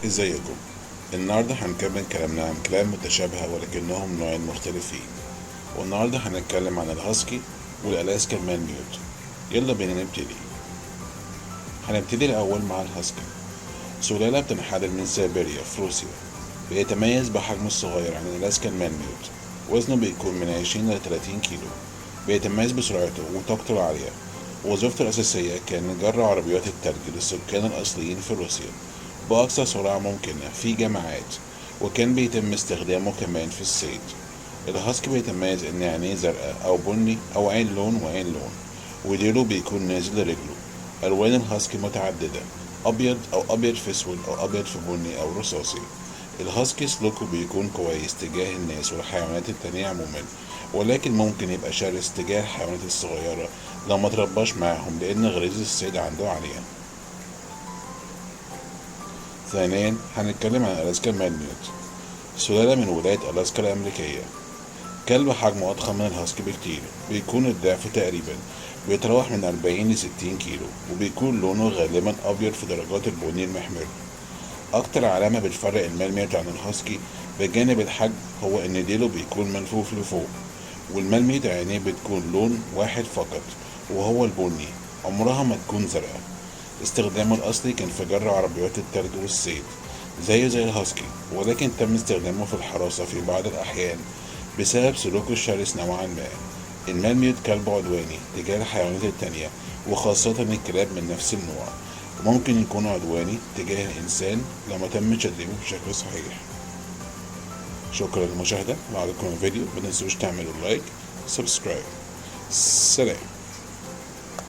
ازيكم؟ النهاردة هنكمل كلامنا عن كلاب متشابهة ولكنهم نوعين مختلفين، والنهاردة هنتكلم عن الهاسكي والألاسكا مالميوت. يلا بينا نبتدي. هنبتدي الأول مع الهاسكي. سلالة بتنحدر من سيبيريا في روسيا، بيتميز بحجمه الصغير عن الألاسكا مالميوت. وزنه بيكون من 20 ل 30 كيلو. بيتميز بسرعته وطاقته العالية. وظيفته الأساسية كان جر عربيات التلج للسكان الأصليين في روسيا بأقصى سرعة ممكنة في جماعات، وكان بيتم استخدامه كمان في الصيد. الهاسكي بيتميز إن عينيه زرقاء أو بني أو عين لون وعين لون، وديله بيكون نازل لرجله. ألوان الهاسكي متعددة، أبيض أو أبيض في أسود أو أبيض في بني أو رصاصي. الهاسكي سلوكه بيكون كويس تجاه الناس والحيوانات التانية عموما، ولكن ممكن يبقى شرس تجاه الحيوانات الصغيرة لو ما ترباش معاهم، لأن غريزة الصيد عنده عالية. ثانيا هنتكلم عن ألاسكا مالميوت، سلالة من ولاية ألاسكا الأمريكية. كلب حجمه أضخم من الهاسكي بكتير، بيكون الضعف تقريبا، بيتراوح من 40 ل 60 كيلو، وبيكون لونه غالبا أبيض في درجات البني المحمر. أكتر علامة بتفرق المالميوت عن الهاسكي بجانب الحجم هو إن ديله بيكون ملفوف لفوق، والمالميوت عينيه بتكون لون واحد فقط وهو البني، عمرها ما تكون زرقاء. استخدامه الأصلي كان في جر عربيات التلج والصيد زيه زي الهاسكي، ولكن تم استخدامه في الحراسة في بعض الأحيان بسبب سلوكه الشرس نوعا ما. المالميوت كلب عدواني تجاه الحيوانات التانية، وخاصة الكلاب من نفس النوع، وممكن يكون عدواني تجاه الإنسان لو ما تمش تدريبه بشكل صحيح. شكرا للمشاهدة. لو عجبكم الفيديو متنسوش تعملوا لايك، سبسكرايب. سلام.